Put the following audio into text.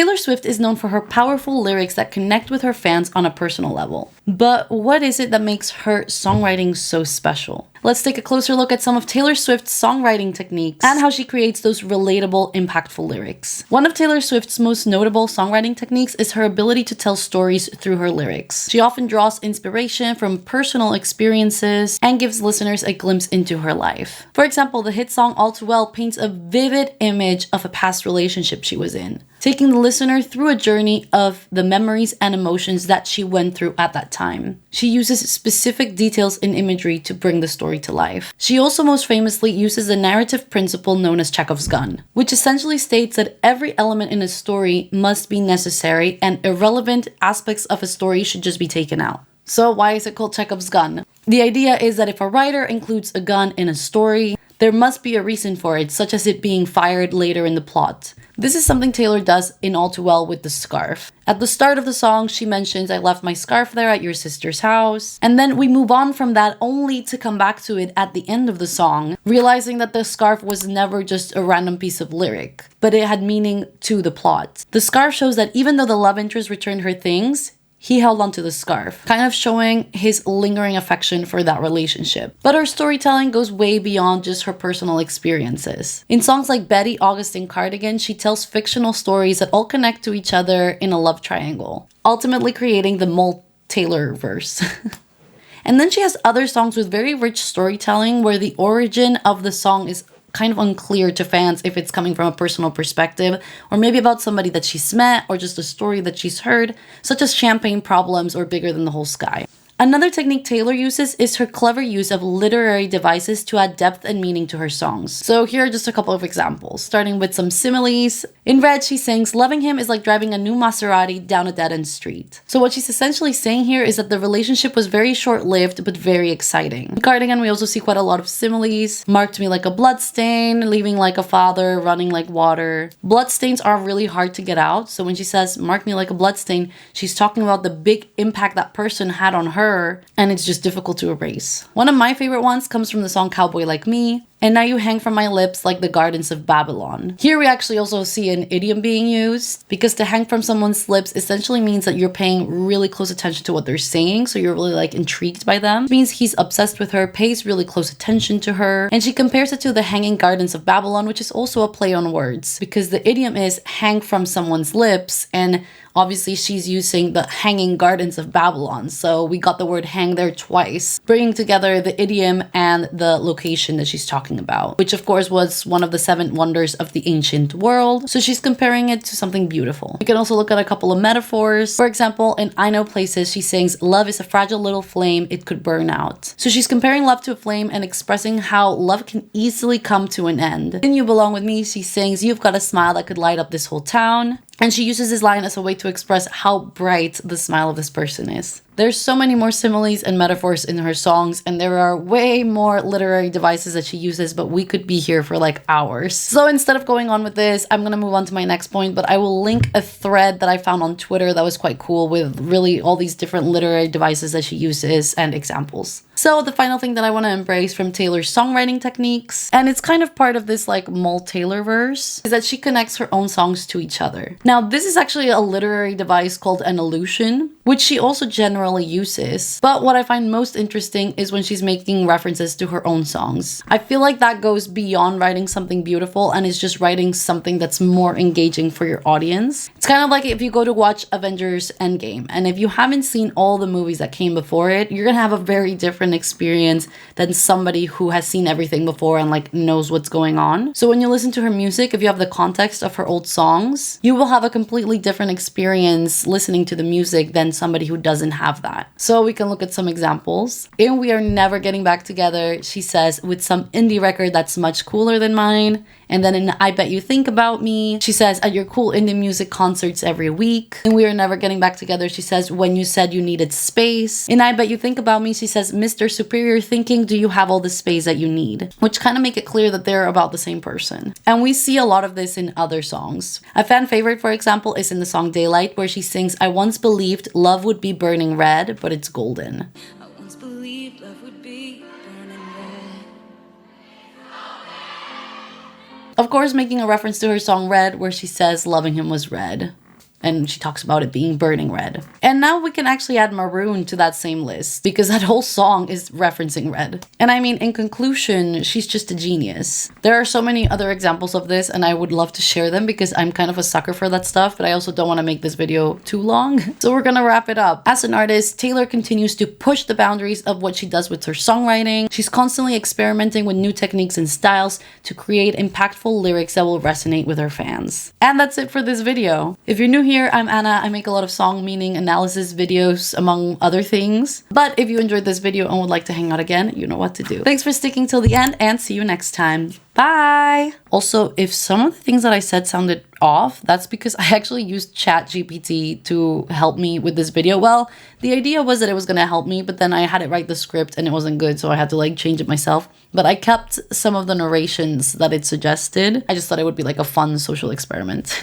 Taylor Swift is known for her powerful lyrics that connect with her fans on a personal level. But what is it that makes her songwriting so special? Let's take a closer look at some of Taylor Swift's songwriting techniques and how she creates those relatable, impactful lyrics. One of Taylor Swift's most notable songwriting techniques is her ability to tell stories through her lyrics. She often draws inspiration from personal experiences and gives listeners a glimpse into her life. For example, the hit song All Too Well paints a vivid image of a past relationship she was in, taking the listener through a journey of the memories and emotions that she went through at that time. She uses specific details and imagery to bring the story to life. She also most famously uses the narrative principle known as Chekhov's gun, which essentially states that every element in a story must be necessary and irrelevant aspects of a story should just be taken out. So why is it called Chekhov's gun? The idea is that if a writer includes a gun in a story, there must be a reason for it, such as it being fired later in the plot. This is something Taylor does in All Too Well with the scarf. At the start of the song, she mentions, "I left my scarf there at your sister's house." And then we move on from that only to come back to it at the end of the song, realizing that the scarf was never just a random piece of lyric, but it had meaning to the plot. The scarf shows that even though the love interest returned her things, he held onto the scarf, kind of showing his lingering affection for that relationship. But her storytelling goes way beyond just her personal experiences. In songs like Betty, August, and Cardigan, she tells fictional stories that all connect to each other in a love triangle, ultimately creating the Taylor verse. And then she has other songs with very rich storytelling where the origin of the song is kind of unclear to fans if it's coming from a personal perspective or maybe about somebody that she's met or just a story that she's heard, such as Champagne Problems or Bigger Than the Whole Sky. Another technique Taylor uses is her clever use of literary devices to add depth and meaning to her songs. So here are just a couple of examples, starting with some similes. In Red, she sings, "Loving him is like driving a new Maserati down a dead-end street." So what she's essentially saying here is that the relationship was very short-lived but very exciting. In Cardigan, we also see quite a lot of similes. "Marked me like a bloodstain, leaving like a father, running like water." Bloodstains are really hard to get out, so when she says, "Mark me like a bloodstain," she's talking about the big impact that person had on her, and it's just difficult to erase. One of my favorite ones comes from the song Cowboy Like Me. "And now you hang from my lips like the gardens of Babylon." Here we actually also see an idiom being used, because to hang from someone's lips essentially means that you're paying really close attention to what they're saying, so you're really like intrigued by them. It means he's obsessed with her, pays really close attention to her, and she compares it to the hanging gardens of Babylon, which is also a play on words, because the idiom is hang from someone's lips, and obviously she's using the hanging gardens of Babylon, so we got the word hang there twice, bringing together the idiom and the location that she's talking about, which of course was one of the 7 wonders of the ancient world. So she's comparing it to something beautiful. You can also look at a couple of metaphors. For example, in I Know Places, she sings, "Love is a fragile little flame, it could burn out." So she's comparing love to a flame and expressing how love can easily come to an end. In You Belong With Me, she sings, "You've got a smile that could light up this whole town." And she uses this line as a way to express how bright the smile of this person is. There's so many more similes and metaphors in her songs, and there are way more literary devices that she uses, but we could be here for like hours. So instead of going on with this, I'm gonna move on to my next point, but I will link a thread that I found on Twitter that was quite cool with really all these different literary devices that she uses and examples. So the final thing that I want to embrace from Taylor's songwriting techniques, and it's kind of part of this like Taylor verse, is that she connects her own songs to each other. Now, this is actually a literary device called an allusion, which she also generally uses. But what I find most interesting is when she's making references to her own songs. I feel like that goes beyond writing something beautiful and is just writing something that's more engaging for your audience. It's kind of like if you go to watch Avengers Endgame, and if you haven't seen all the movies that came before it, you're gonna have a very different experience than somebody who has seen everything before and like knows what's going on. So when you listen to her music, if you have the context of her old songs, you will have a completely different experience listening to the music than somebody who doesn't have that. So we can look at some examples. In We Are Never Getting Back Together, she says, "With some indie record that's much cooler than mine." And then in I Bet You Think About Me, she says, "At your cool indie music concerts every week." In We Are Never Getting Back Together, she says, "When you said you needed space." In I Bet You Think About Me, she says, "Mr. Superior Thinking, do you have all the space that you need?" Which kind of make it clear that they're about the same person. And we see a lot of this in other songs. A fan favorite, for example, is in the song Daylight, where she sings, "I once believed love would be burning red, but it's golden." I once believed love would be burning red. Of course, making a reference to her song Red, where she says loving him was red. And she talks about it being burning red. And now we can actually add maroon to that same list because that whole song is referencing red. And I mean, in conclusion, she's just a genius. There are so many other examples of this and I would love to share them because I'm kind of a sucker for that stuff, but I also don't want to make this video too long. So we're gonna wrap it up. As an artist, Taylor continues to push the boundaries of what she does with her songwriting. She's constantly experimenting with new techniques and styles to create impactful lyrics that will resonate with her fans. And that's it for this video. If you're new here, I'm Anna. I make a lot of song meaning analysis videos, among other things. But if you enjoyed this video and would like to hang out again, you know what to do. Thanks for sticking till the end and see you next time. Bye! Also, if some of the things that I said sounded off, that's because I actually used ChatGPT to help me with this video. Well, the idea was that it was gonna help me, but then I had it write the script and it wasn't good, so I had to like change it myself. But I kept some of the narrations that it suggested. I just thought it would be like a fun social experiment.